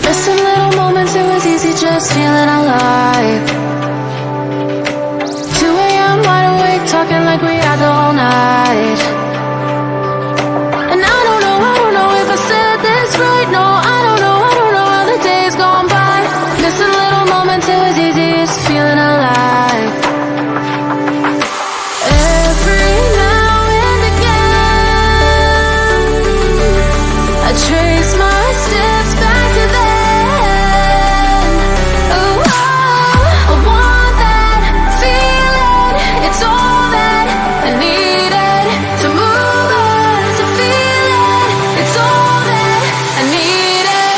Missing little moments, it was easy just feeling alive. 2 a.m. wide awake, talking like we had the whole night. And I don't know if I said this right. No, I don't know how the days gone by. Missing little moments, it was easy just feeling alive. Every now and again, I trace my steps back to then. Oh, I want that feeling. It's all that I needed to move on, to feel it. It's all that I needed.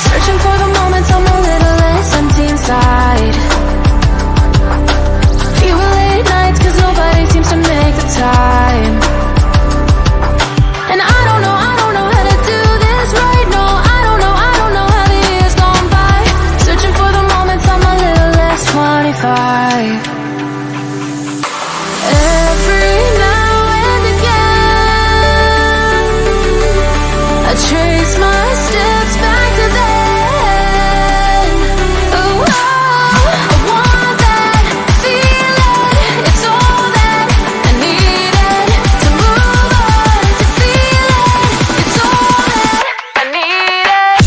Searching for the moments I'm a little less empty inside. Fewer late nights cause nobody seems to make the time. And I don't know how to do this right. No, I don't know how the years gone by. Searching for the moments I'm a little less 25. Every now and again, I trace my steps back to then. Oh, I want that feeling. It's all that I needed to move on, to feel it. It's all that I needed.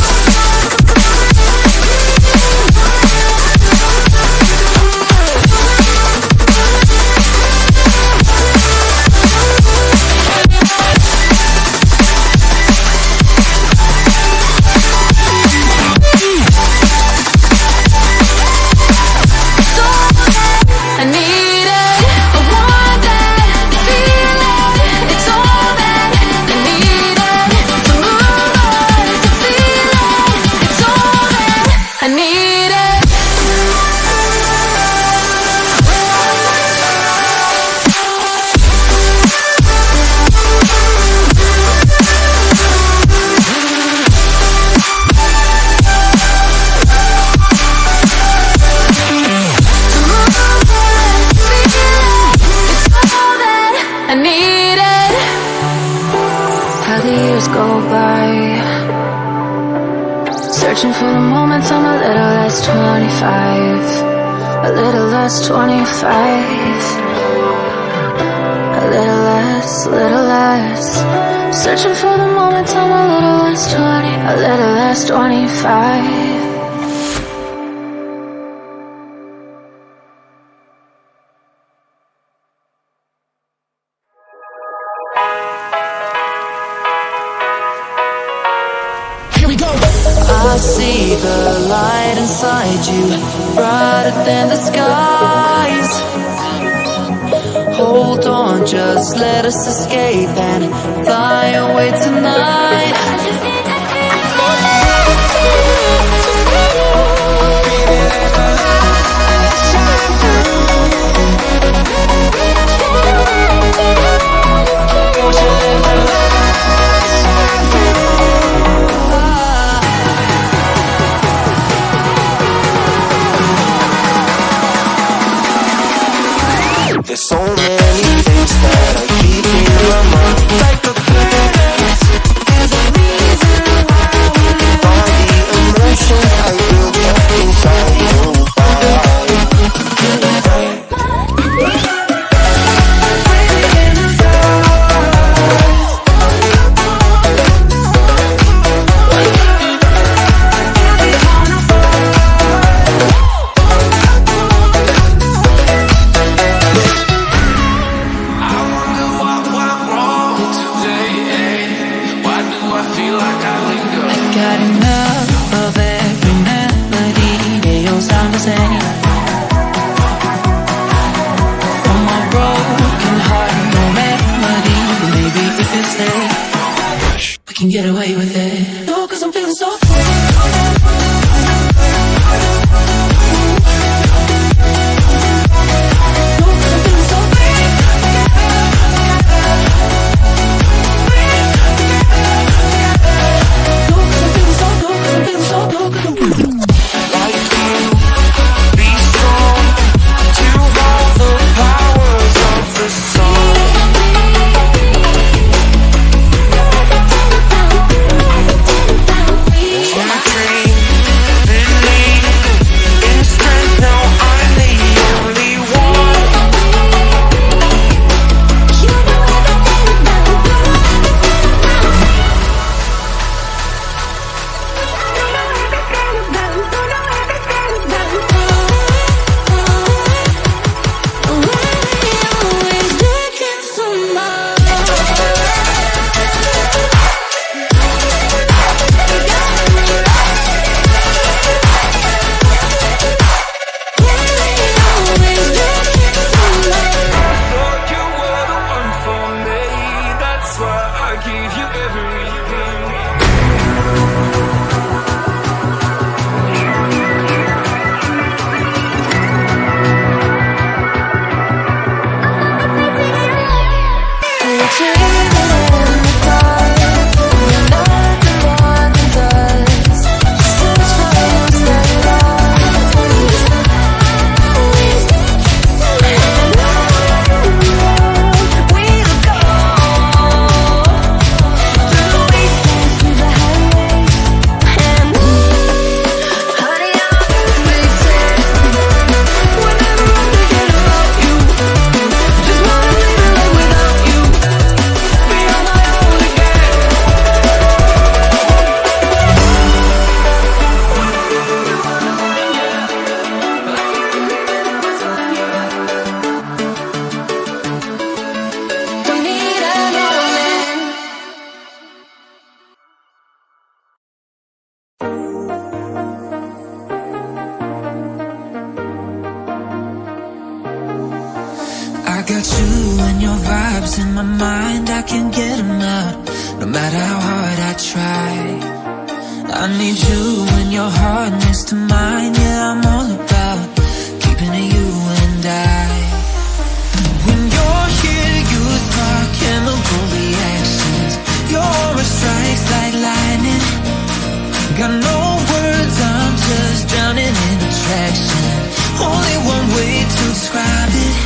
I need it. I want that feeling. It's all that I needed to move on, to feel it. It's all that I needed. I needed. How the years go by, searching for the moments I'm a little less 25, a little less 25, a little less, searching for the moments I'm a little less 20, a little less 25. I see the light inside you, brighter than the skies. Hold on, just let us escape and fly away tonight. There's so many things that I keep in my mind, like the past. There's a reason why all the emotion I built up inside you. Got enough of every melody, they all sound the same. From my broken heart, no melody, but maybe if you stay, we can get away with it. No, cause I'm feeling so got you and your vibes in my mind, I can't get them out, no matter how hard I try. I need you and your heart next to mine, yeah, I'm all about keeping it you and I. When you're here, you spark chemical reactions, your aura strikes like lightning. Got no words, I'm just drowning in attraction. Only one way to describe it,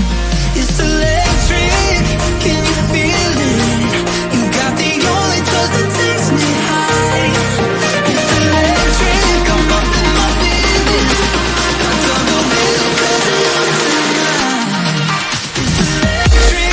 it's electric. Can you feel it? You got the only touch that takes me high. It's electric, I'm up in my feelings. I don't know where to go tonight. It's electric.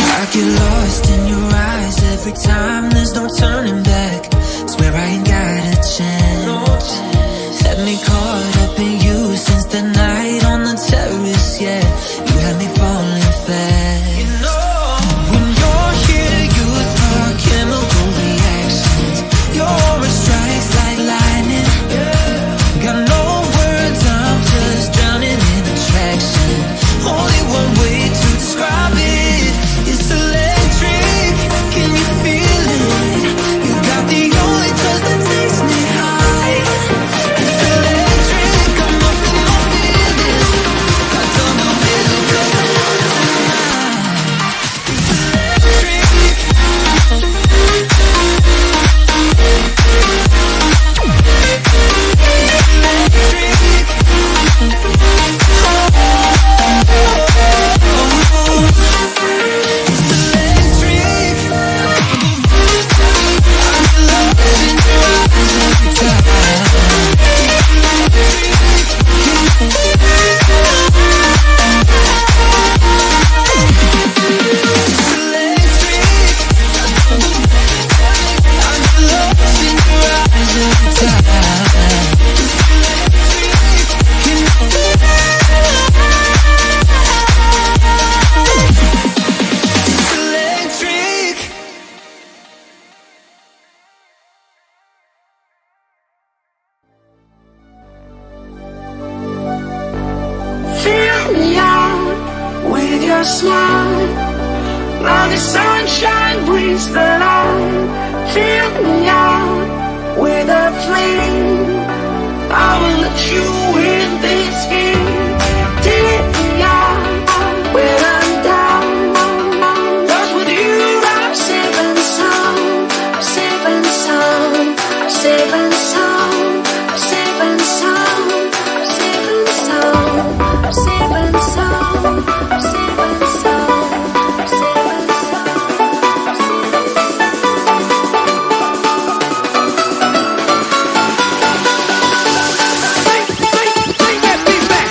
I get lost in your eyes every time, there's no turning back. Swear I ain't got a chance. Had me caught up in you since the night on the terrace, yeah. You had me falling fast. When you're here, you spark chemical reactions. Your aura strikes like lightning. Got no words, I'm just drowning in attraction. Only one way to describe it, it's electric. Can you feel it? You got the only touch that takes me high. It's electric, I'm up in my feelings. I don't know where to go tonight. It's electric. Fill me out with your smile. Now the sunshine brings the light. Fill me out with a flame. I will let you in this game. Take me out when I'm down. 'Cause with you I'm safe and sound. I'm safe and sound. I'm safe and sound. I'm safe and sound. I'm safe and sound. I'm safe and sound. I'm safe and sound. I'm safe and sound. Bring that beat back.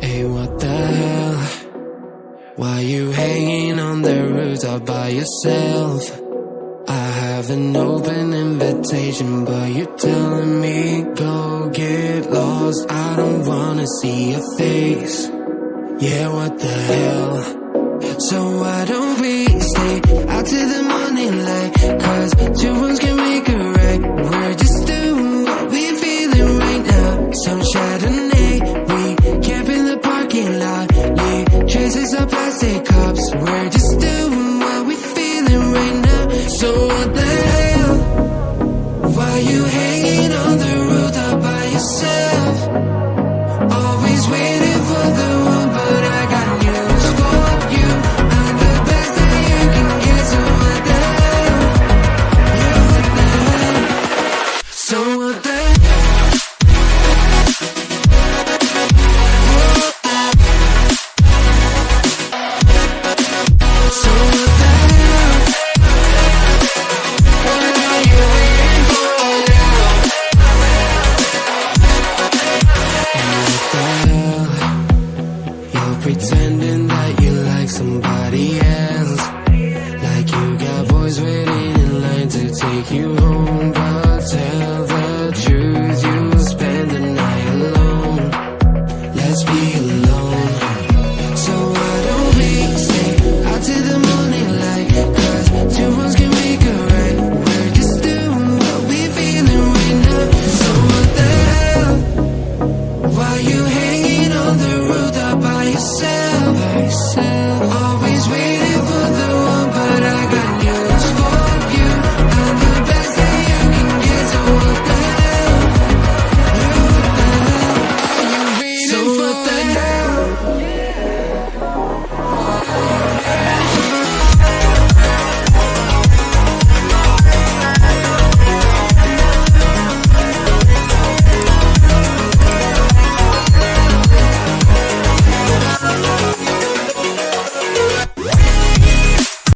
Hey, what the hell? Why you hanging on the rooftop by yourself? I have an open invitation, but you're telling me go get lost. I don't wanna see your face. Yeah, what the hell? So why don't we stay out till the morning light? Cause two wrongs can make a right. We're just doing what we feeling right now. Some Chardonnay, we camp in the parking lot. Leave traces of plastic cups. We're just doing what we feeling right now. So what the hell? Why you hanging on the rooftop by yourself? Always waiting for the one, but I got news for you. I'm the best that you can get, so what the hell? Yeah, what the hell? So what the hell? So what the hell? What are you waiting for now? And what the hell? You're pretending that you like somebody else, like you got boys waiting in line to take you home. But tell the truth, you'll spend the night alone. Let's be alone. So why don't we stay out till the morning light? Cause two wrongs can make a right. We're just doing what we feeling right now. So what the hell? Why you hanging on the rooftop by yourself?